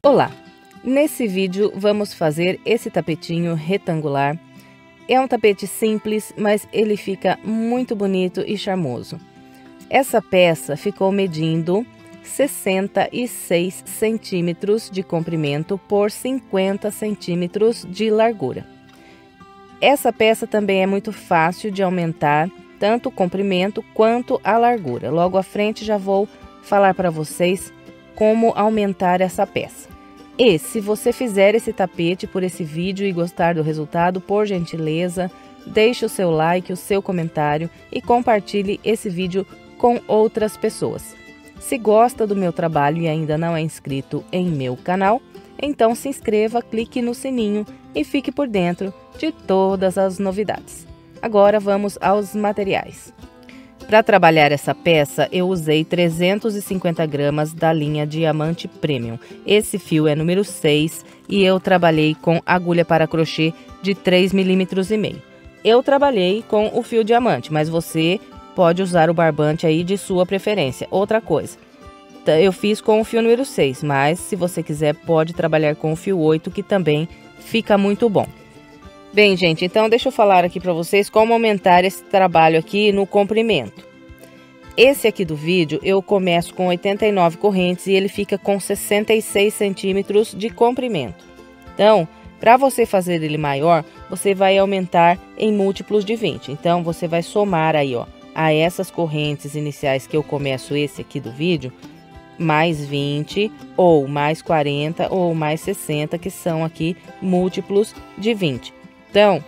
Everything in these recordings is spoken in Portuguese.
Olá! Nesse vídeo vamos fazer esse tapetinho retangular. É um tapete simples, mas ele fica muito bonito e charmoso. Essa peça ficou medindo 66 centímetros de comprimento por 50 centímetros de largura. Essa peça também é muito fácil de aumentar, tanto o comprimento quanto a largura. Logo à frente já vou falar para vocês como aumentar essa peça. E se você fizer esse tapete por esse vídeo e gostar do resultado, por gentileza, deixe o seu like, o seu comentário e compartilhe esse vídeo com outras pessoas. Se gosta do meu trabalho e ainda não é inscrito em meu canal, então se inscreva, clique no sininho e fique por dentro de todas as novidades. Agora vamos aos materiais. Para trabalhar essa peça, eu usei 350 gramas da linha Diamante Premium. Esse fio é número 6 e eu trabalhei com agulha para crochê de 3,5 mm. Eu trabalhei com o fio diamante, mas você pode usar o barbante aí de sua preferência. Outra coisa, eu fiz com o fio número 6, mas se você quiser pode trabalhar com o fio 8, que também fica muito bom. Bem, gente, então deixa eu falar aqui para vocês como aumentar esse trabalho aqui no comprimento. Esse aqui do vídeo eu começo com 89 correntes e ele fica com 66 centímetros de comprimento. Então, para você fazer ele maior, você vai aumentar em múltiplos de 20. Então, você vai somar aí, ó, a essas correntes iniciais que eu começo esse aqui do vídeo, mais 20, ou mais 40, ou mais 60, que são aqui múltiplos de 20. Então,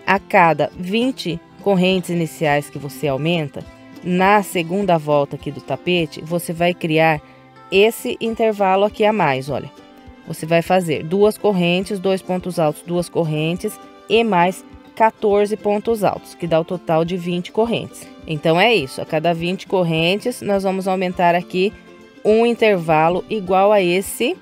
a cada 20 correntes iniciais que você aumenta, na segunda volta aqui do tapete, você vai criar esse intervalo aqui a mais, olha. Você vai fazer 2 correntes, 2 pontos altos, 2 correntes e mais 14 pontos altos, que dá o total de 20 correntes. Então, é isso. A cada 20 correntes, nós vamos aumentar aqui um intervalo igual a esse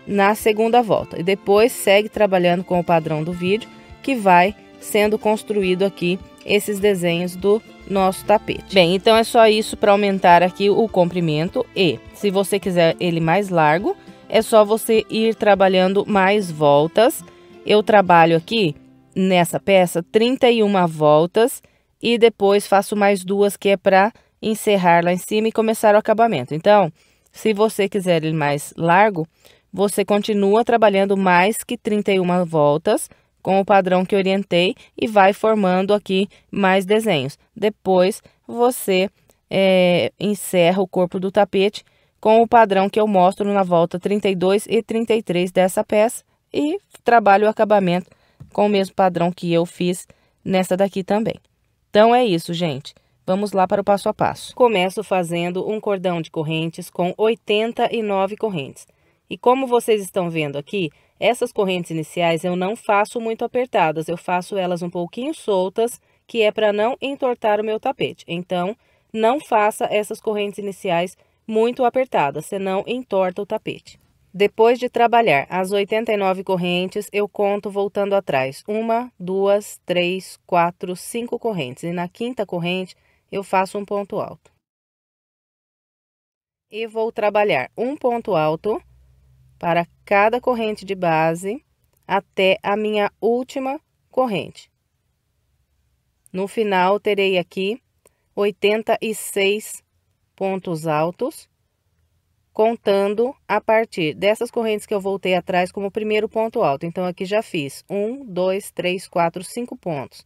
na segunda volta. E depois, segue trabalhando com o padrão do vídeo, que vai sendo construído aqui esses desenhos do nosso tapete. Bem, então é só isso para aumentar aqui o comprimento. E se você quiser ele mais largo, é só você ir trabalhando mais voltas. Eu trabalho aqui nessa peça 31 voltas e depois faço mais 2, que é para encerrar lá em cima e começar o acabamento. Então, se você quiser ele mais largo, você continua trabalhando mais que 31 voltas com o padrão que orientei e vai formando aqui mais desenhos. Depois, você encerra o corpo do tapete com o padrão que eu mostro na volta 32 e 33 dessa peça e trabalho o acabamento com o mesmo padrão que eu fiz nessa daqui também. Então, é isso, gente. Vamos lá para o passo a passo. Começo fazendo um cordão de correntes com 89 correntes. E como vocês estão vendo aqui, essas correntes iniciais eu não faço muito apertadas, eu faço elas um pouquinho soltas, que é para não entortar o meu tapete. Então, não faça essas correntes iniciais muito apertadas, senão entorta o tapete. Depois de trabalhar as 89 correntes, eu conto voltando atrás. 1, 2, 3, 4, 5 correntes. E na quinta corrente, eu faço um ponto alto. E vou trabalhar um ponto alto para cada corrente de base até a minha última corrente. No final, terei aqui 86 pontos altos, contando a partir dessas correntes que eu voltei atrás como primeiro ponto alto. Então, aqui já fiz 1, 2, 3, 4, 5 pontos.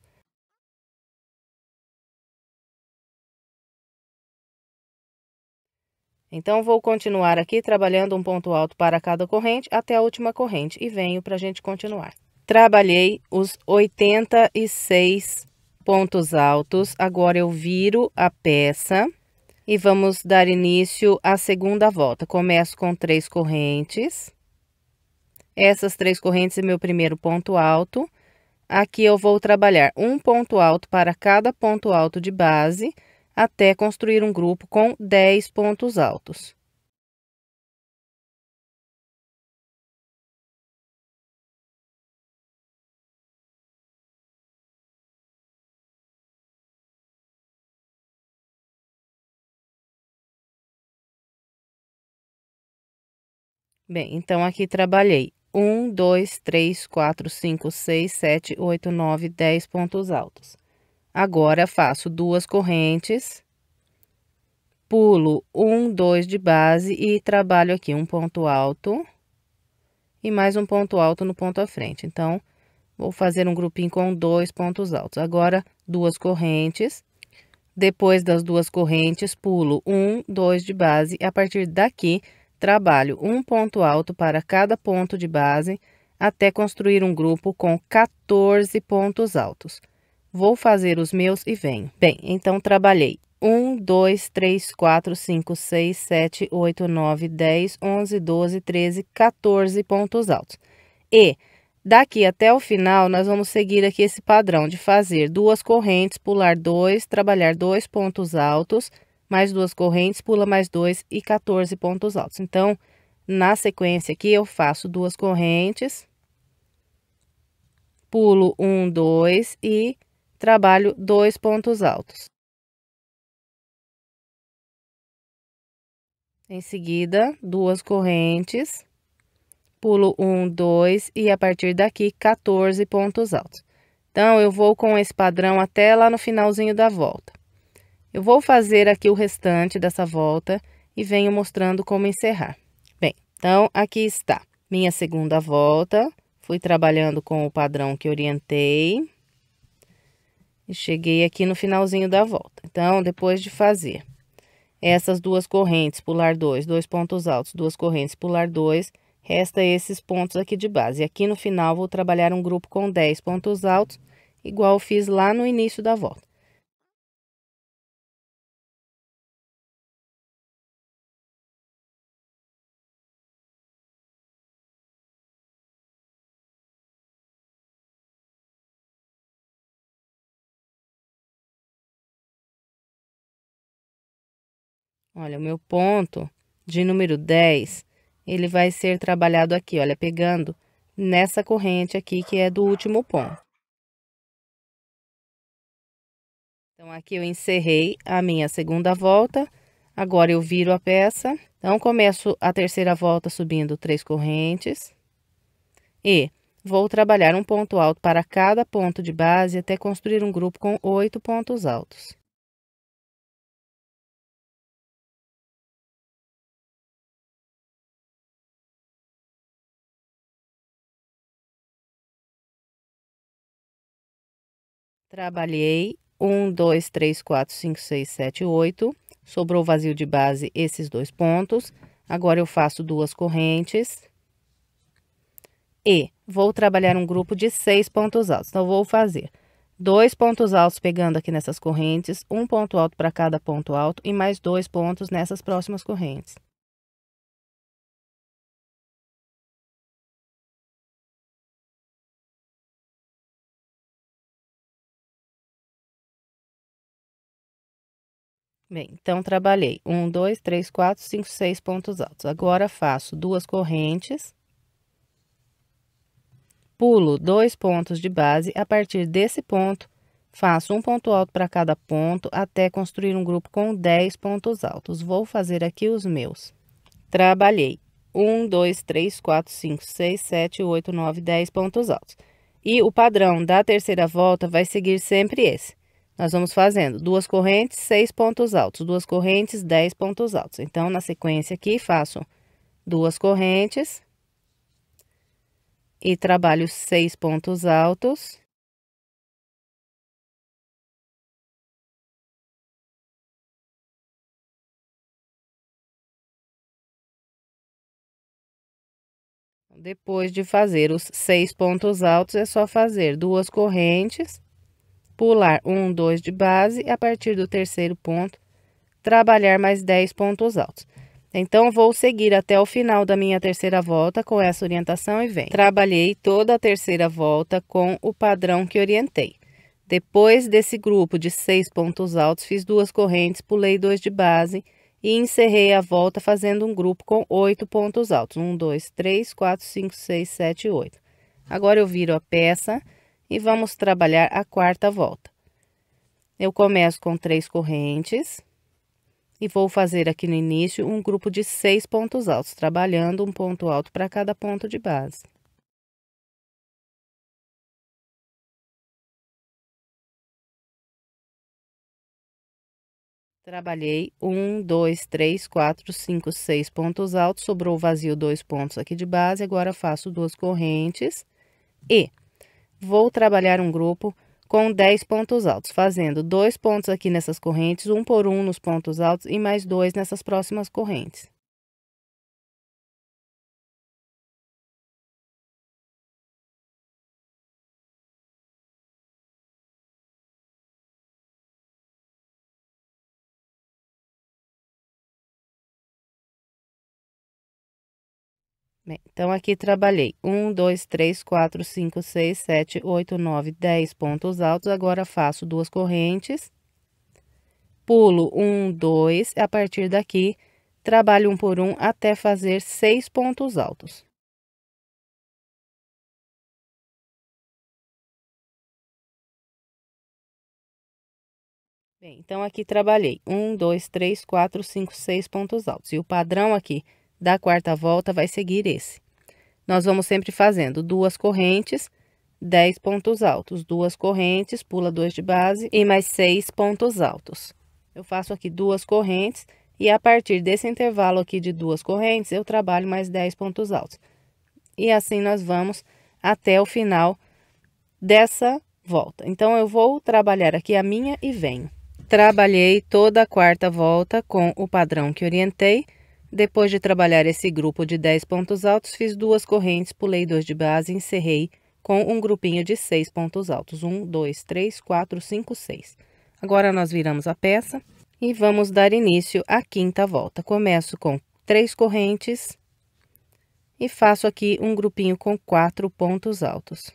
Então, vou continuar aqui trabalhando um ponto alto para cada corrente até a última corrente e venho para a gente continuar. Trabalhei os 86 pontos altos, agora eu viro a peça e vamos dar início à segunda volta. Começo com 3 correntes. Essas 3 correntes é meu primeiro ponto alto. Aqui eu vou trabalhar um ponto alto para cada ponto alto de base, até construir um grupo com 10 pontos altos. Bem, então aqui trabalhei 1, 2, 3, 4, 5, 6, 7, 8, 9, 10 pontos altos. Agora faço duas correntes, pulo 1, 2 de base e trabalho aqui um ponto alto e mais um ponto alto no ponto à frente. Então, vou fazer um grupinho com 2 pontos altos. Agora, duas correntes. Depois das duas correntes, pulo 1, 2 de base e a partir daqui, trabalho um ponto alto para cada ponto de base até construir um grupo com 14 pontos altos. Vou fazer os meus e venho. Bem, então trabalhei 1, 2, 3, 4, 5, 6, 7, 8, 9, 10, 11, 12, 13, 14 pontos altos. E daqui até o final, nós vamos seguir aqui esse padrão de fazer duas correntes, pular 2, trabalhar 2 pontos altos, mais duas correntes, pula mais 2 e 14 pontos altos. Então, na sequência aqui, eu faço duas correntes, pulo 1, 2 e trabalho 2 pontos altos. Em seguida, duas correntes, pulo 1, 2 e a partir daqui 14 pontos altos. Então, eu vou com esse padrão até lá no finalzinho da volta. Eu vou fazer aqui o restante dessa volta e venho mostrando como encerrar. Bem, então, aqui está minha segunda volta. Fui trabalhando com o padrão que orientei. E cheguei aqui no finalzinho da volta. Então, depois de fazer essas duas correntes, pular 2, 2 pontos altos, duas correntes, pular 2, resta esses pontos aqui de base. E aqui no final, vou trabalhar um grupo com 10 pontos altos, igual eu fiz lá no início da volta. Olha, o meu ponto de número 10, ele vai ser trabalhado aqui, olha, pegando nessa corrente aqui, que é do último ponto. Então, aqui eu encerrei a minha segunda volta, agora eu viro a peça. Então, começo a terceira volta subindo 3 correntes e vou trabalhar um ponto alto para cada ponto de base até construir um grupo com 8 pontos altos. Trabalhei 1, 2, 3, 4, 5, 6, 7, 8. Sobrou vazio de base esses dois pontos. Agora eu faço duas correntes. E vou trabalhar um grupo de 6 pontos altos. Então, vou fazer 2 pontos altos pegando aqui nessas correntes, um ponto alto para cada ponto alto e mais 2 pontos nessas próximas correntes. Bem, então, trabalhei 1, 2, 3, 4, 5, 6 pontos altos. Agora, faço duas correntes, pulo 2 pontos de base. A partir desse ponto, faço um ponto alto para cada ponto até construir um grupo com 10 pontos altos. Vou fazer aqui os meus. Trabalhei 1, 2, 3, 4, 5, 6, 7, 8, 9, 10 pontos altos. E o padrão da terceira volta vai seguir sempre esse. Nós vamos fazendo duas correntes, 6 pontos altos, duas correntes, 10 pontos altos. Então, na sequência aqui, faço duas correntes e trabalho 6 pontos altos. Depois de fazer os 6 pontos altos, é só fazer duas correntes, pular 1, 2 de base e a partir do terceiro ponto, trabalhar mais 10 pontos altos. Então, vou seguir até o final da minha terceira volta com essa orientação e venho. Trabalhei toda a terceira volta com o padrão que orientei. Depois desse grupo de 6 pontos altos, fiz duas correntes, pulei 2 de base e encerrei a volta fazendo um grupo com 8 pontos altos. 1, 2, 3, 4, 5, 6, 7, 8. Agora eu viro a peça e vamos trabalhar a quarta volta. Eu começo com 3 correntes, E vou fazer aqui no início um grupo de 6 pontos altos, trabalhando um ponto alto para cada ponto de base. Trabalhei 1, 2, 3, 4, 5, 6 pontos altos, sobrou vazio 2 pontos aqui de base, agora faço 2 correntes e vou trabalhar um grupo com 10 pontos altos, fazendo 2 pontos aqui nessas correntes, um por um nos pontos altos e mais 2 nessas próximas correntes. Bem, então, aqui trabalhei 1, 2, 3, 4, 5, 6, 7, 8, 9, 10 pontos altos. Agora, faço 2 correntes, pulo 1, 2, a partir daqui, trabalho um por um até fazer 6 pontos altos. Bem, então, aqui trabalhei 1, 2, 3, 4, 5, 6 pontos altos. E o padrão aqui da quarta volta vai seguir esse. Nós vamos sempre fazendo 2 correntes, 10 pontos altos, 2 correntes, pula 2 de base e mais 6 pontos altos. Eu faço aqui 2 correntes e a partir desse intervalo aqui de 2 correntes, eu trabalho mais 10 pontos altos. E assim nós vamos até o final dessa volta. Então, eu vou trabalhar aqui a minha e venho. Trabalhei toda a quarta volta com o padrão que orientei. Depois de trabalhar esse grupo de 10 pontos altos, fiz 2 correntes, pulei 2 de base e encerrei com um grupinho de 6 pontos altos. 1, 2, 3, 4, 5, 6. Agora, nós viramos a peça e vamos dar início à quinta volta. Começo com 3 correntes e faço aqui um grupinho com 4 pontos altos.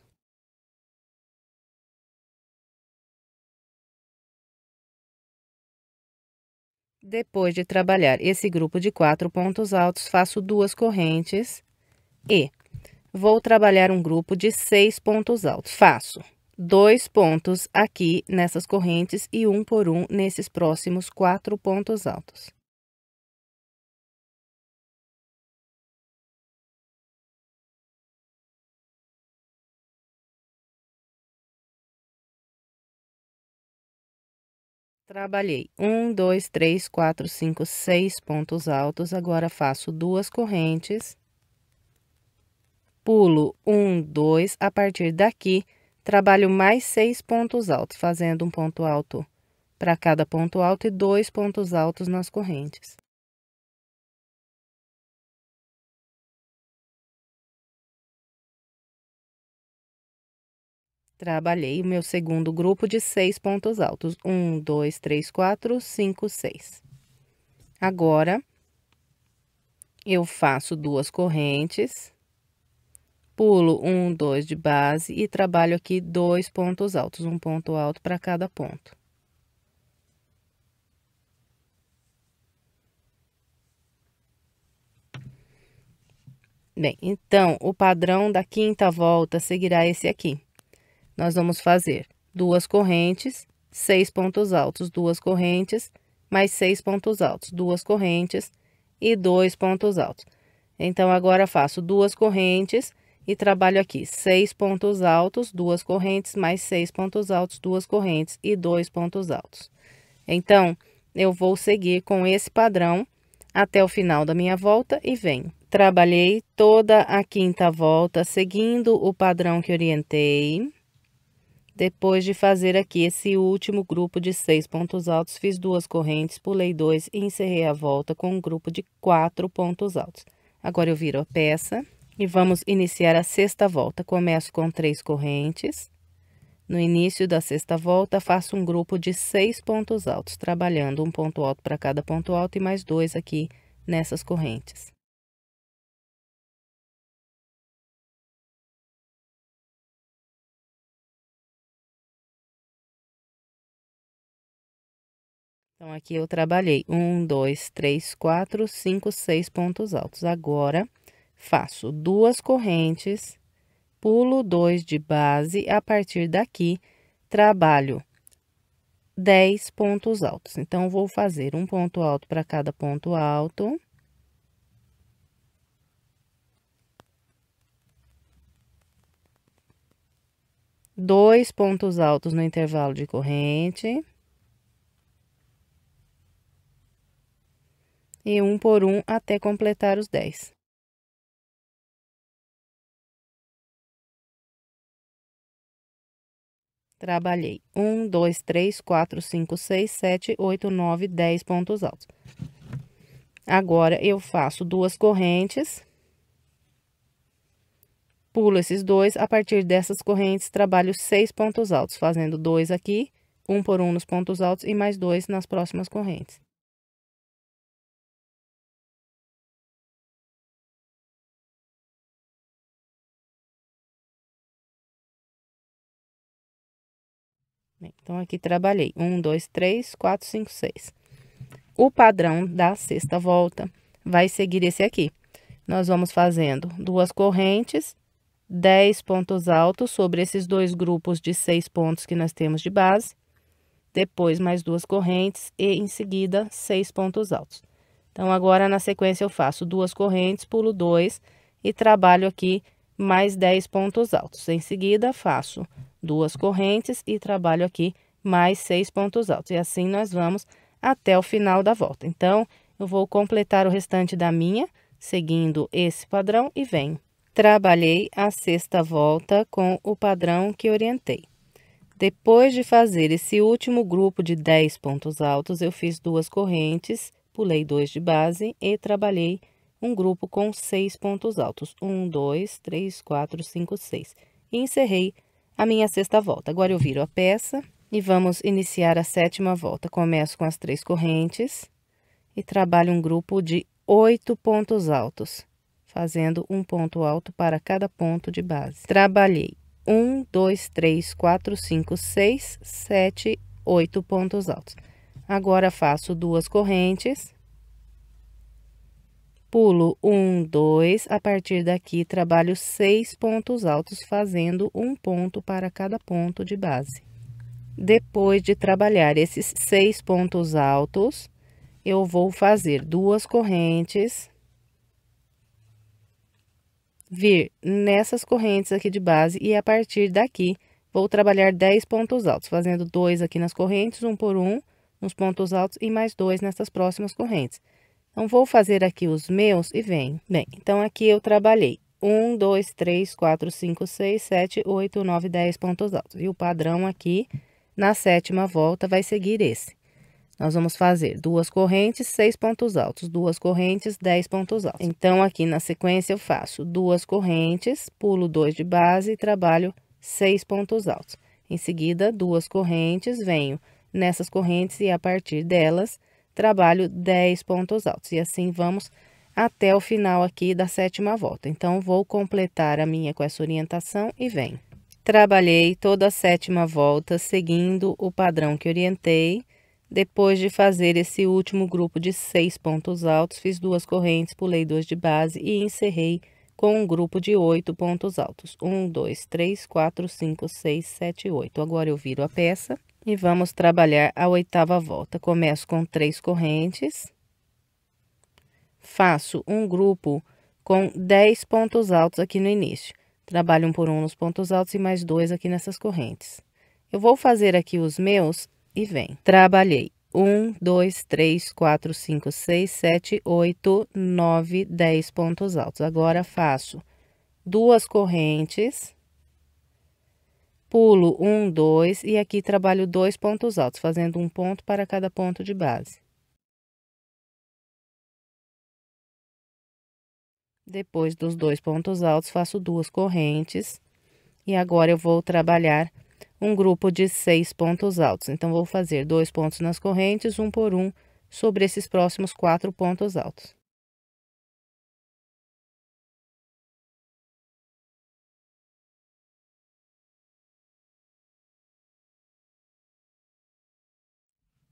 Depois de trabalhar esse grupo de 4 pontos altos, faço 2 correntes e vou trabalhar um grupo de 6 pontos altos. Faço 2 pontos aqui nessas correntes e um por um nesses próximos 4 pontos altos. Trabalhei 1, 2, 3, 4, 5, 6 pontos altos. Agora, faço 2 correntes, pulo 1, 2, a partir daqui, trabalho mais 6 pontos altos, fazendo um ponto alto para cada ponto alto e 2 pontos altos nas correntes. Trabalhei o meu segundo grupo de 6 pontos altos. 1, 2, 3, 4, 5, 6. Agora, eu faço 2 correntes, pulo 1, 2 de base e trabalho aqui 2 pontos altos, um ponto alto para cada ponto. Bem, então, o padrão da quinta volta seguirá esse aqui. Nós vamos fazer 2 correntes, 6 pontos altos, 2 correntes, mais 6 pontos altos, 2 correntes e 2 pontos altos. Então, agora faço 2 correntes e trabalho aqui 6 pontos altos, 2 correntes, mais 6 pontos altos, 2 correntes e 2 pontos altos. Então, eu vou seguir com esse padrão até o final da minha volta e venho. Trabalhei toda a quinta volta seguindo o padrão que orientei. Depois de fazer aqui esse último grupo de 6 pontos altos, fiz 2 correntes, pulei 2 e encerrei a volta com um grupo de 4 pontos altos. Agora, eu viro a peça e vamos iniciar a sexta volta. Começo com 3 correntes. No início da sexta volta, faço um grupo de 6 pontos altos, trabalhando um ponto alto para cada ponto alto e mais 2 aqui nessas correntes. Então, aqui eu trabalhei 1, 2, 3, 4, 5, 6 pontos altos. Agora, faço 2 correntes, pulo 2 de base, a partir daqui, trabalho 10 pontos altos. Então, vou fazer um ponto alto para cada ponto alto. Dois pontos altos no intervalo de corrente. E um por um até completar os 10. Trabalhei 1, 2, 3, 4, 5, 6, 7, 8, 9, 10 pontos altos. Agora, eu faço duas correntes, pulo esses dois, a partir dessas correntes, trabalho 6 pontos altos, fazendo 2 aqui, 1 por 1 nos pontos altos e mais 2 nas próximas correntes. Então, aqui trabalhei 1, 2, 3, 4, 5, 6. O padrão da sexta volta vai seguir esse aqui. Nós vamos fazendo duas correntes, 10 pontos altos sobre esses dois grupos de 6 pontos que nós temos de base. Depois, mais duas correntes e, em seguida, 6 pontos altos. Então, agora, na sequência, eu faço duas correntes, pulo 2 e trabalho aqui mais 10 pontos altos. Em seguida, faço duas correntes e trabalho aqui mais 6 pontos altos. E assim, nós vamos até o final da volta. Então, eu vou completar o restante da minha, seguindo esse padrão e venho. Trabalhei a sexta volta com o padrão que orientei. Depois de fazer esse último grupo de 10 pontos altos, eu fiz duas correntes, pulei 2 de base e trabalhei um grupo com 6 pontos altos. 1, 2, 3, 4, 5, 6. E encerrei a minha sexta volta. Agora, eu viro a peça e vamos iniciar a sétima volta. Começo com as 3 correntes e trabalho um grupo de 8 pontos altos, fazendo um ponto alto para cada ponto de base. Trabalhei 1, 2, 3, 4, 5, 6, 7, 8 pontos altos. Agora, faço duas correntes, pulo 1, 2, a partir daqui, trabalho 6 pontos altos, fazendo um ponto para cada ponto de base. Depois de trabalhar esses 6 pontos altos, eu vou fazer duas correntes, vir nessas correntes aqui de base e a partir daqui vou trabalhar 10 pontos altos, fazendo 2 aqui nas correntes, 1 por 1 nos pontos altos e mais 2 nessas próximas correntes. Então, vou fazer aqui os meus e venho. Bem, então aqui eu trabalhei 1, 2, 3, 4, 5, 6, 7, 8, 9, 10 pontos altos. E o padrão aqui, na sétima volta, vai seguir esse. Nós vamos fazer duas correntes, 6 pontos altos, duas correntes, 10 pontos altos. Então, aqui na sequência, eu faço duas correntes, pulo 2 de base e trabalho 6 pontos altos. Em seguida, duas correntes, venho nessas correntes e a partir delas, trabalho 10 pontos altos. E assim vamos até o final aqui da sétima volta. Então, vou completar a minha com essa orientação e venho. Trabalhei toda a sétima volta seguindo o padrão que orientei. Depois de fazer esse último grupo de 6 pontos altos, fiz duas correntes, pulei 2 de base e encerrei com um grupo de 8 pontos altos. 1, 2, 3, 4, 5, 6, 7, 8. Agora, eu viro a peça e vamos trabalhar a oitava volta. Começo com 3 correntes, faço um grupo com 10 pontos altos aqui no início. Trabalho um por um nos pontos altos e mais 2 aqui nessas correntes. Eu vou fazer aqui os meus e vem. Trabalhei 1, 2, 3, 4, 5, 6, 7, 8, 9, 10 pontos altos. Agora, faço duas correntes, pulo 1, 2 e aqui trabalho 2 pontos altos, fazendo um ponto para cada ponto de base. Depois dos 2 pontos altos, faço duas correntes e agora eu vou trabalhar um grupo de 6 pontos altos. Então, vou fazer 2 pontos nas correntes, 1 por 1, sobre esses próximos 4 pontos altos.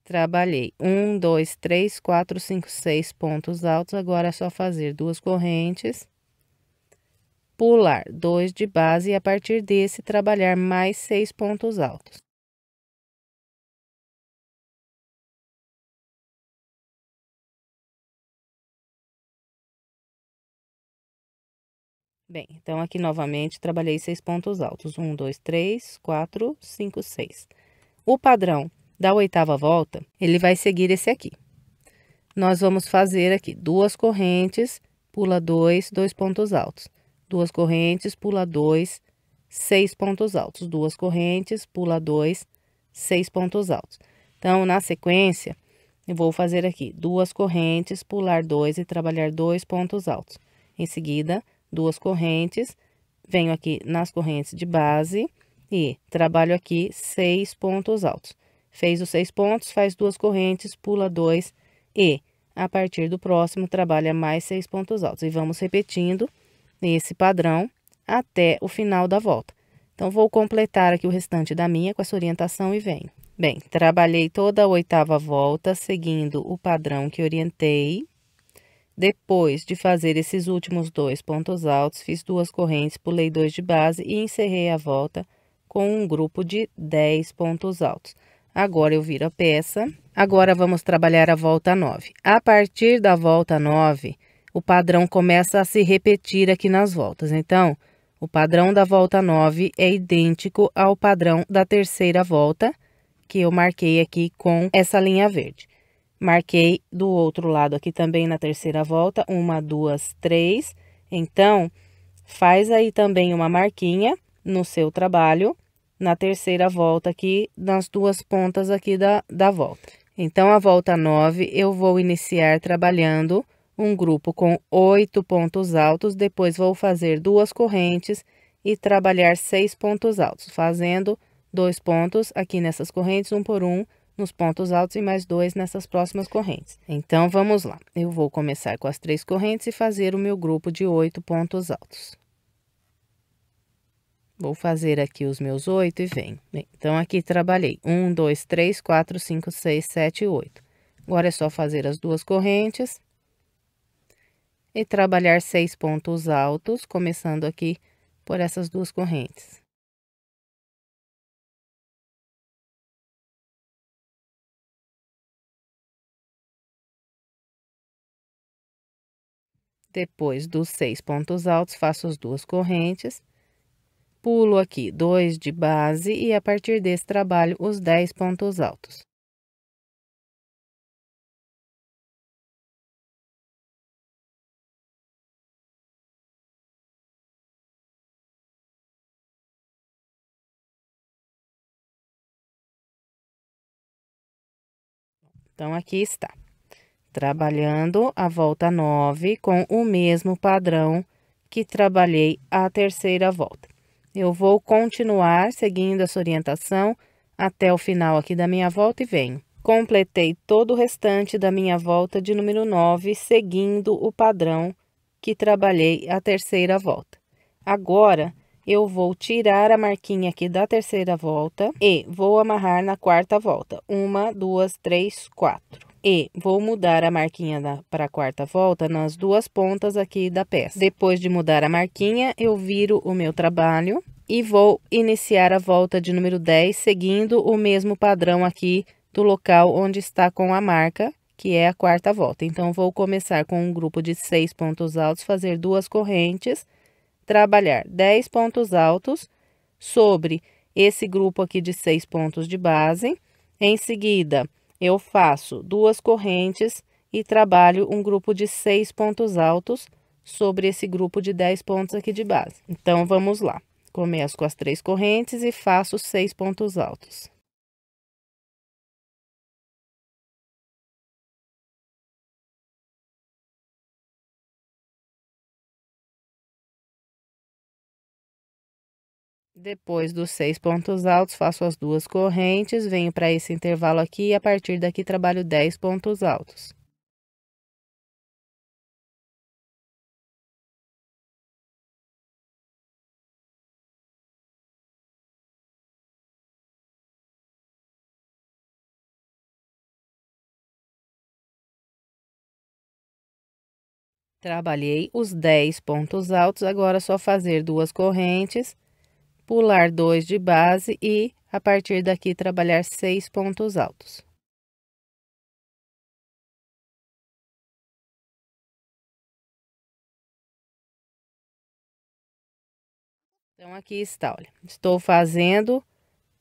Trabalhei 1, 2, 3, 4, 5, 6 pontos altos. Agora, é só fazer duas correntes, pular 2 de base e a partir desse trabalhar mais 6 pontos altos. Bem, então aqui novamente trabalhei 6 pontos altos. 1, 2, 3, 4, 5, 6. O padrão da oitava volta, ele vai seguir esse aqui. Nós vamos fazer aqui 2 correntes, pula 2, 2 pontos altos. 2 correntes, pula 2, 6 pontos altos. 2 correntes, pula 2, 6 pontos altos. Então, na sequência, eu vou fazer aqui 2 correntes, pular 2 e trabalhar 2 pontos altos. Em seguida, 2 correntes, venho aqui nas correntes de base e trabalho aqui 6 pontos altos. Fez os 6 pontos, faz 2 correntes, pula 2 e a partir do próximo trabalha mais 6 pontos altos. E vamos repetindo esse padrão até o final da volta. Então, vou completar aqui o restante da minha com essa orientação e venho. Bem, trabalhei toda a oitava volta seguindo o padrão que orientei. Depois de fazer esses últimos 2 pontos altos, fiz 2 correntes, pulei 2 de base e encerrei a volta com um grupo de 10 pontos altos. Agora, eu viro a peça. Agora, vamos trabalhar a volta 9. A partir da volta 9, o padrão começa a se repetir aqui nas voltas. Então, o padrão da volta 9 é idêntico ao padrão da terceira volta, que eu marquei aqui com essa linha verde. Marquei do outro lado aqui também na terceira volta, 1, 2, 3. Então, faz aí também uma marquinha no seu trabalho, na terceira volta aqui, nas 2 pontas aqui da volta. Então, a volta 9, eu vou iniciar trabalhando um grupo com 8 pontos altos, depois vou fazer 2 correntes e trabalhar 6 pontos altos, fazendo 2 pontos aqui nessas correntes, 1 por 1, nos pontos altos e mais 2 nessas próximas correntes. Então, vamos lá. Eu vou começar com as 3 correntes e fazer o meu grupo de 8 pontos altos. Vou fazer aqui os meus 8 e venho. Bem, então, aqui trabalhei 1, 2, 3, 4, 5, 6, 7, 8. Agora, é só fazer as 2 correntes e trabalhar 6 pontos altos, começando aqui por essas 2 correntes. Depois dos 6 pontos altos, faço as 2 correntes, pulo aqui 2 de base e a partir desse trabalho os 10 pontos altos. Então, aqui está. Trabalhando a volta 9 com o mesmo padrão que trabalhei a terceira volta. Eu vou continuar seguindo essa orientação até o final aqui da minha volta e venho. Completei todo o restante da minha volta de número 9, seguindo o padrão que trabalhei a terceira volta. Agora, eu vou tirar a marquinha aqui da terceira volta e vou amarrar na quarta volta. 1, 2, 3, 4. E vou mudar a marquinha para a quarta volta nas 2 pontas aqui da peça. Depois de mudar a marquinha, eu viro o meu trabalho e vou iniciar a volta de número 10, seguindo o mesmo padrão aqui do local onde está com a marca, que é a quarta volta. Então, vou começar com um grupo de 6 pontos altos, fazer 2 correntes, trabalhar 10 pontos altos sobre esse grupo aqui de 6 pontos de base. Em seguida, eu faço 2 correntes e trabalho um grupo de 6 pontos altos sobre esse grupo de 10 pontos aqui de base. Então, vamos lá. Começo com as 3 correntes e faço 6 pontos altos. Depois dos 6 pontos altos, faço as 2 correntes, venho para esse intervalo aqui e a partir daqui trabalho 10 pontos altos. Trabalhei os 10 pontos altos, agora é só fazer 2 correntes, pular 2 de base e, a partir daqui, trabalhar 6 pontos altos. Então, aqui está, olha, estou fazendo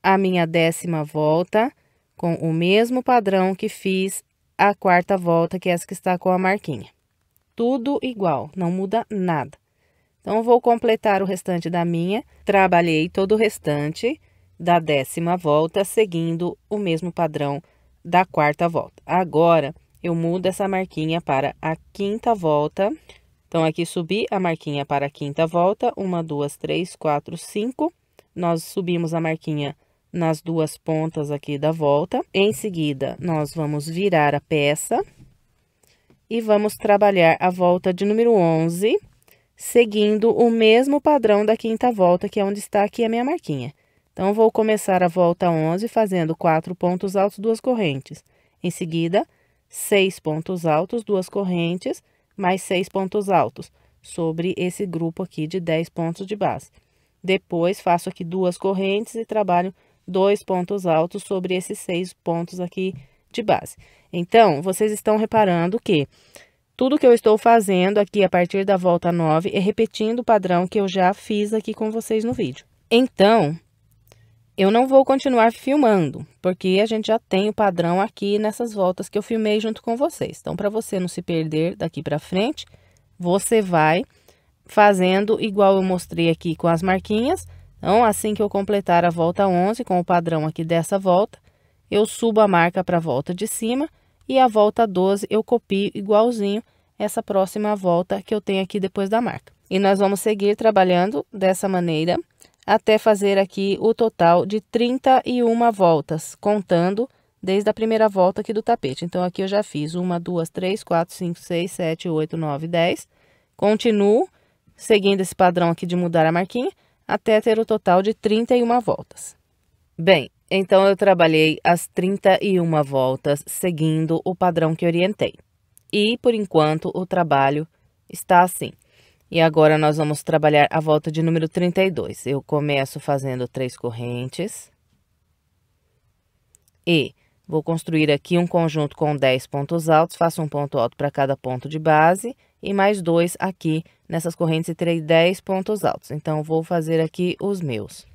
a minha 10ª volta com o mesmo padrão que fiz a 4ª volta, que é essa que está com a marquinha. Tudo igual, não muda nada. Então, vou completar o restante da minha. Trabalhei todo o restante da 10ª volta, seguindo o mesmo padrão da 4ª volta. Agora, eu mudo essa marquinha para a 5ª volta. Então, aqui subi a marquinha para a 5ª volta. 1, 2, 3, 4, 5. Nós subimos a marquinha nas duas pontas aqui da volta. Em seguida, nós vamos virar a peça e vamos trabalhar a volta de número 11, seguindo o mesmo padrão da 5ª volta, que é onde está aqui a minha marquinha. Então, vou começar a volta 11 fazendo 4 pontos altos, 2 correntes. Em seguida, 6 pontos altos, 2 correntes, mais 6 pontos altos, sobre esse grupo aqui de 10 pontos de base. Depois, faço aqui 2 correntes e trabalho 2 pontos altos sobre esses 6 pontos aqui de base. Então, vocês estão reparando que tudo que eu estou fazendo aqui a partir da volta 9 é repetindo o padrão que eu já fiz aqui com vocês no vídeo. Então, eu não vou continuar filmando, porque a gente já tem o padrão aqui nessas voltas que eu filmei junto com vocês. Então, para você não se perder daqui para frente, você vai fazendo igual eu mostrei aqui com as marquinhas. Então, assim que eu completar a volta 11 com o padrão aqui dessa volta, eu subo a marca para a volta de cima e a volta 12 eu copio igualzinho essa próxima volta que eu tenho aqui depois da marca. E nós vamos seguir trabalhando dessa maneira até fazer aqui o total de 31 voltas, contando desde a primeira volta aqui do tapete. Então, aqui eu já fiz 1, 2, 3, 4, 5, 6, 7, 8, 9, 10. Continuo seguindo esse padrão aqui de mudar a marquinha até ter o total de 31 voltas. Bem, então eu trabalhei as 31 voltas seguindo o padrão que orientei. E, por enquanto, o trabalho está assim. E agora, nós vamos trabalhar a volta de número 32. Eu começo fazendo 3 correntes. E vou construir aqui um conjunto com 10 pontos altos. Faço um ponto alto para cada ponto de base. E mais 2 aqui nessas correntes e terei 10 pontos altos. Então, vou fazer aqui os meus.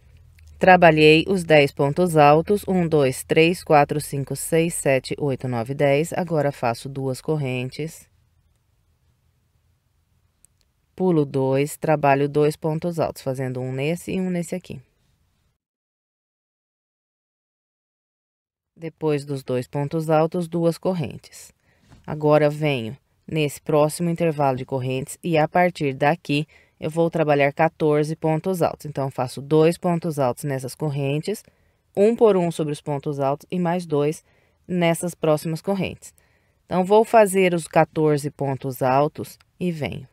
Trabalhei os 10 pontos altos. 1, 2, 3, 4, 5, 6, 7, 8, 9, 10. Agora, faço 2 correntes. Pulo 2, trabalho 2 pontos altos, fazendo um nesse e um nesse aqui. Depois dos 2 pontos altos, 2 correntes. Agora, venho nesse próximo intervalo de correntes e a partir daqui, eu vou trabalhar 14 pontos altos. Então, faço 2 pontos altos nessas correntes, 1 por 1 sobre os pontos altos e mais 2 nessas próximas correntes. Então, vou fazer os 14 pontos altos e venho.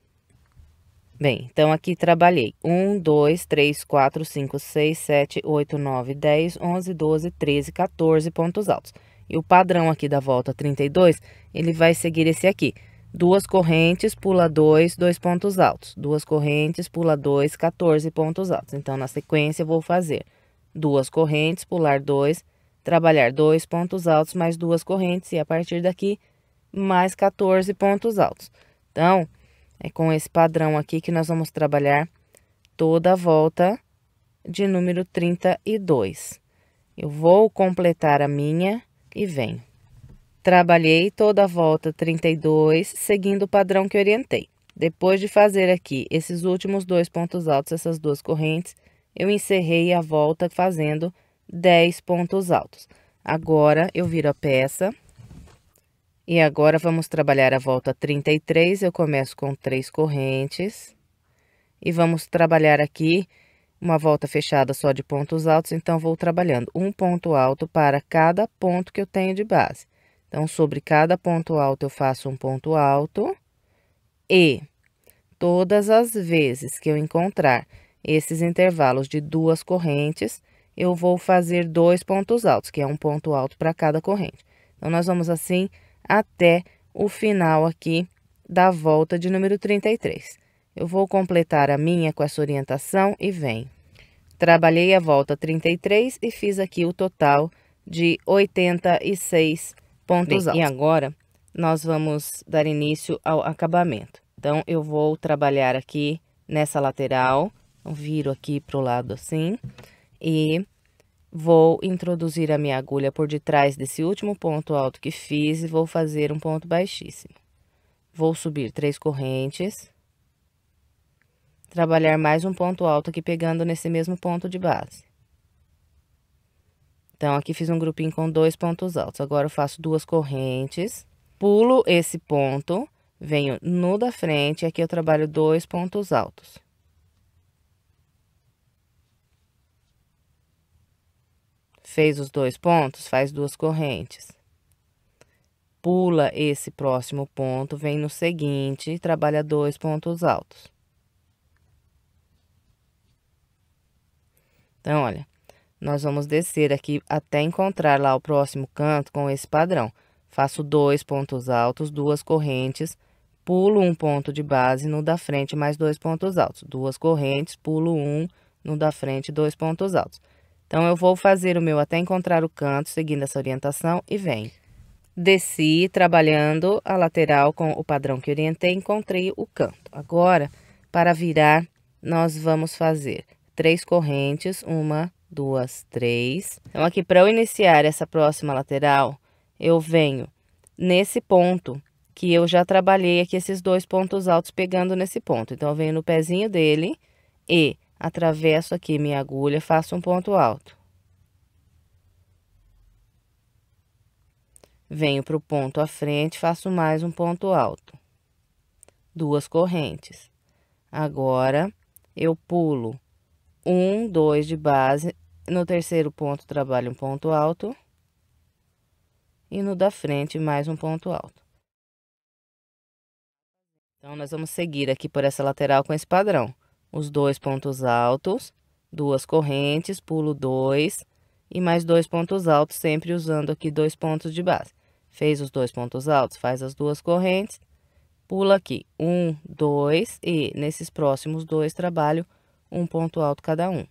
Bem, então, aqui trabalhei 1, 2, 3, 4, 5, 6, 7, 8, 9, 10, 11, 12, 13, 14 pontos altos. E o padrão aqui da volta 32, ele vai seguir esse aqui. 2 correntes, pula 2, 2 pontos altos. 2 correntes, pula 2, 14 pontos altos. Então, na sequência, eu vou fazer 2 correntes, pular 2, trabalhar 2 pontos altos, mais 2 correntes. E a partir daqui, mais 14 pontos altos. Então, é com esse padrão aqui que nós vamos trabalhar toda a volta de número 32. Eu vou completar a minha e venho. Trabalhei toda a volta 32, seguindo o padrão que orientei. Depois de fazer aqui esses últimos 2 pontos altos, essas 2 correntes, eu encerrei a volta fazendo 10 pontos altos. Agora, eu viro a peça. E agora, vamos trabalhar a volta 33, eu começo com 3 correntes. E vamos trabalhar aqui uma volta fechada só de pontos altos, então, vou trabalhando um ponto alto para cada ponto que eu tenho de base. Então, sobre cada ponto alto, eu faço um ponto alto. E todas as vezes que eu encontrar esses intervalos de 2 correntes, eu vou fazer 2 pontos altos, que é um ponto alto para cada corrente. Então, nós vamos assim até o final aqui da volta de número 33. Eu vou completar a minha com essa orientação e venho. Trabalhei a volta 33 e fiz aqui o total de 86 pontos altos. E agora, nós vamos dar início ao acabamento. Então, eu vou trabalhar aqui nessa lateral Então, viro aqui pro lado assim e vou introduzir a minha agulha por detrás desse último ponto alto que fiz e vou fazer um ponto baixíssimo. Vou subir 3 correntes, trabalhar mais um ponto alto aqui pegando nesse mesmo ponto de base. Então, aqui fiz um grupinho com 2 pontos altos. Agora, eu faço 2 correntes, pulo esse ponto, venho no da frente e aqui eu trabalho 2 pontos altos. Fez os 2 pontos, faz 2 correntes. Pula esse próximo ponto, vem no seguinte e trabalha 2 pontos altos. Então, olha, nós vamos descer aqui até encontrar lá o próximo canto com esse padrão. Faço 2 pontos altos, 2 correntes, pulo um ponto de base no da frente, mais 2 pontos altos. 2 correntes, pulo um no da frente, 2 pontos altos. Então, eu vou fazer o meu até encontrar o canto, seguindo essa orientação, e venho. Desci, trabalhando a lateral com o padrão que orientei, encontrei o canto. Agora, para virar, nós vamos fazer 3 correntes, 1, 2, 3. Então, aqui, para eu iniciar essa próxima lateral, eu venho nesse ponto que eu já trabalhei aqui, esses 2 pontos altos pegando nesse ponto. Então, eu venho no pezinho dele e atravesso aqui minha agulha, faço um ponto alto. Venho para o ponto à frente, faço mais um ponto alto. 2 correntes. Agora, eu pulo 1, 2 de base. No terceiro ponto, trabalho um ponto alto. E no da frente, mais um ponto alto. Então, nós vamos seguir aqui por essa lateral com esse padrão. Os 2 pontos altos, 2 correntes, pulo 2 e mais 2 pontos altos, sempre usando aqui 2 pontos de base. Fez os 2 pontos altos, faz as 2 correntes, pula aqui 1, 2 e nesses próximos 2 trabalho um ponto alto cada um.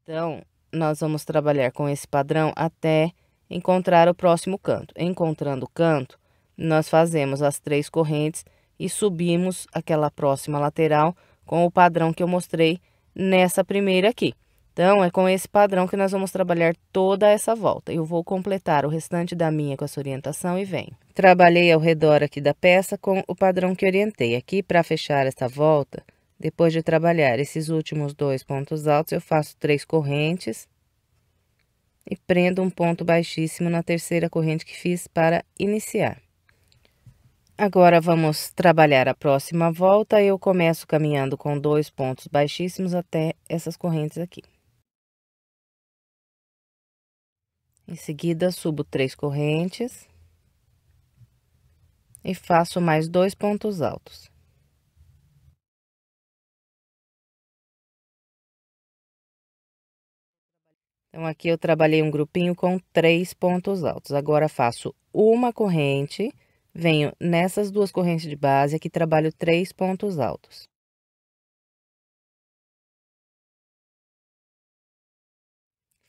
Então, nós vamos trabalhar com esse padrão até encontrar o próximo canto. Encontrando o canto, nós fazemos as 3 correntes e subimos aquela próxima lateral com o padrão que eu mostrei nessa primeira aqui. Então, é com esse padrão que nós vamos trabalhar toda essa volta. Eu vou completar o restante da minha com essa orientação e venho. Trabalhei ao redor aqui da peça com o padrão que orientei. Aqui, para fechar essa volta, depois de trabalhar esses últimos 2 pontos altos, eu faço 3 correntes e prendo um ponto baixíssimo na terceira corrente que fiz para iniciar. Agora, vamos trabalhar a próxima volta. Eu começo caminhando com 2 pontos baixíssimos até essas correntes aqui. Em seguida, subo 3 correntes e faço mais 2 pontos altos. Então, aqui eu trabalhei um grupinho com 3 pontos altos. Agora, faço uma corrente, venho nessas 2 correntes de base, aqui trabalho 3 pontos altos.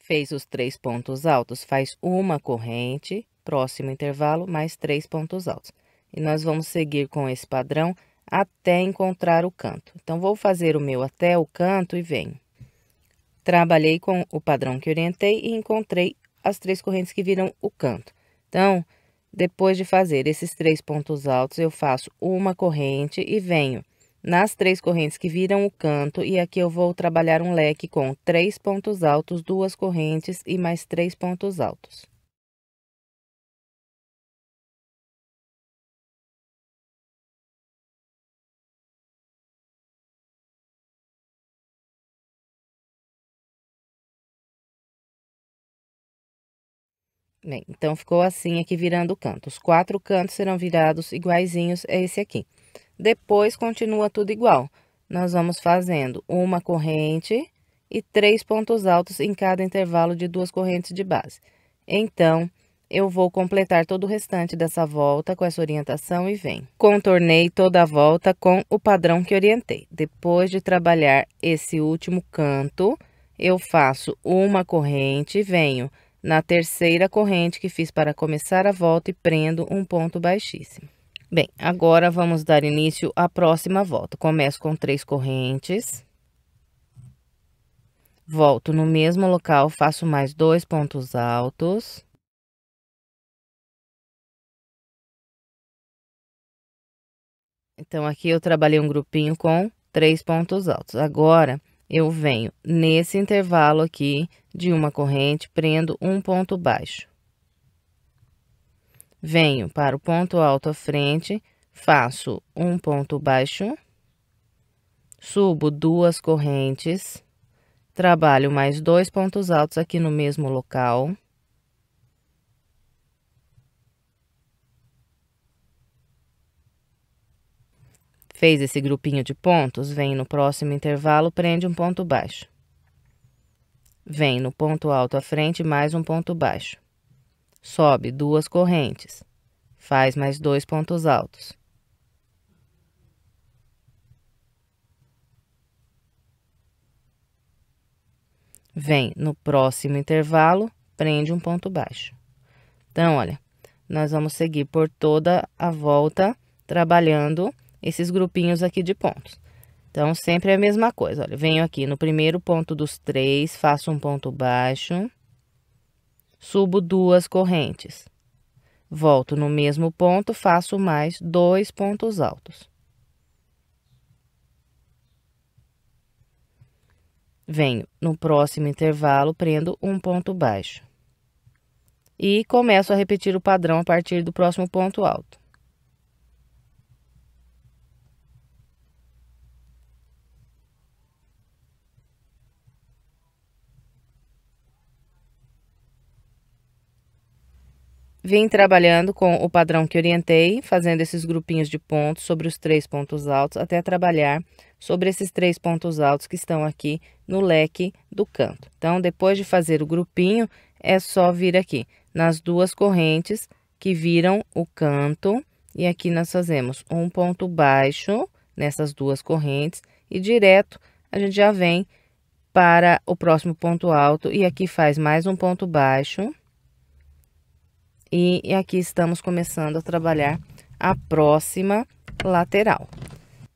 Fez os 3 pontos altos, faz uma corrente, próximo intervalo, mais 3 pontos altos. E nós vamos seguir com esse padrão até encontrar o canto. Então, vou fazer o meu até o canto e venho. Trabalhei com o padrão que orientei e encontrei as 3 correntes que viram o canto. Então, depois de fazer esses 3 pontos altos, eu faço uma corrente e venho nas 3 correntes que viram o canto, e aqui eu vou trabalhar um leque com 3 pontos altos, 2 correntes e mais 3 pontos altos. Bem, então, ficou assim aqui virando o canto. Os 4 cantos serão virados iguaizinhos a esse aqui. Depois, continua tudo igual. Nós vamos fazendo uma corrente e 3 pontos altos em cada intervalo de 2 correntes de base. Então, eu vou completar todo o restante dessa volta com essa orientação e venho. Contornei toda a volta com o padrão que orientei. Depois de trabalhar esse último canto, eu faço uma corrente, venho na terceira corrente que fiz para começar a volta e prendo um ponto baixíssimo. Bem, agora vamos dar início à próxima volta. Começo com 3 correntes. Volto no mesmo local, faço mais 2 pontos altos. Então, aqui eu trabalhei um grupinho com 3 pontos altos. Agora, eu venho nesse intervalo aqui de uma corrente, prendo um ponto baixo. Venho para o ponto alto à frente, faço um ponto baixo, subo 2 correntes, trabalho mais 2 pontos altos aqui no mesmo local. Fez esse grupinho de pontos, vem no próximo intervalo, prende um ponto baixo. Vem no ponto alto à frente, mais um ponto baixo. Sobe 2 correntes, faz mais 2 pontos altos. Vem no próximo intervalo, prende um ponto baixo. Então, olha, nós vamos seguir por toda a volta, trabalhando esses grupinhos aqui de pontos. Então, sempre é a mesma coisa, olha, venho aqui no primeiro ponto dos 3, faço um ponto baixo, subo 2 correntes, volto no mesmo ponto, faço mais 2 pontos altos. Venho no próximo intervalo, prendo um ponto baixo. E começo a repetir o padrão a partir do próximo ponto alto. Vim trabalhando com o padrão que orientei, fazendo esses grupinhos de pontos sobre os 3 pontos altos, até trabalhar sobre esses 3 pontos altos que estão aqui no leque do canto. Então, depois de fazer o grupinho, é só vir aqui nas 2 correntes que viram o canto, e aqui nós fazemos um ponto baixo nessas 2 correntes, e direto a gente já vem para o próximo ponto alto, e aqui faz mais um ponto baixo. E aqui estamos começando a trabalhar a próxima lateral.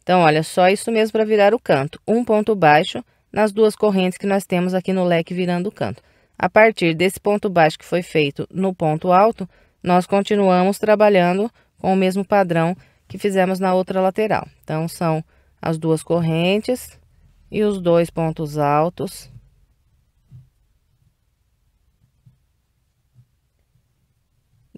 Então, olha, só isso mesmo para virar o canto. Um ponto baixo nas 2 correntes que nós temos aqui no leque virando o canto. A partir desse ponto baixo que foi feito no ponto alto, nós continuamos trabalhando com o mesmo padrão que fizemos na outra lateral. Então, são as 2 correntes e os 2 pontos altos.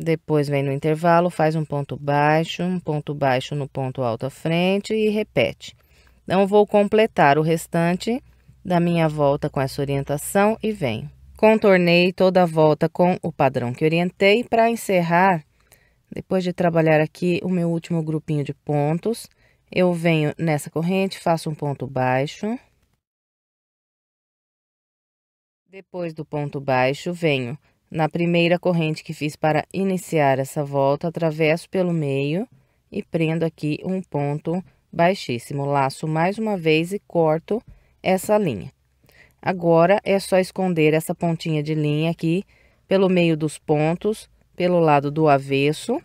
Depois vem no intervalo, faz um ponto baixo no ponto alto à frente e repete. Então, vou completar o restante da minha volta com essa orientação e venho. Contornei toda a volta com o padrão que orientei. Para encerrar, depois de trabalhar aqui o meu último grupinho de pontos, eu venho nessa corrente, faço um ponto baixo. Depois do ponto baixo, venho na primeira corrente que fiz para iniciar essa volta, atravesso pelo meio e prendo aqui um ponto baixíssimo. Laço mais uma vez e corto essa linha. Agora, é só esconder essa pontinha de linha aqui pelo meio dos pontos, pelo lado do avesso,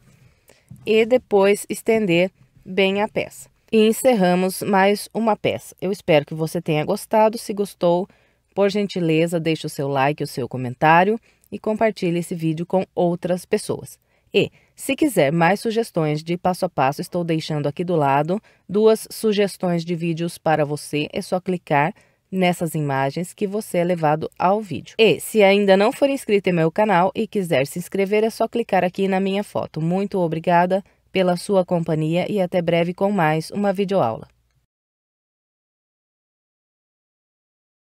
e depois estender bem a peça. E encerramos mais uma peça. Eu espero que você tenha gostado. Se gostou, por gentileza, deixe o seu like, o seu comentário e compartilhe esse vídeo com outras pessoas. E, se quiser mais sugestões de passo a passo, estou deixando aqui do lado 2 sugestões de vídeos para você. É só clicar nessas imagens que você é levado ao vídeo. E, se ainda não for inscrito em meu canal e quiser se inscrever, é só clicar aqui na minha foto. Muito obrigada pela sua companhia e até breve com mais uma videoaula.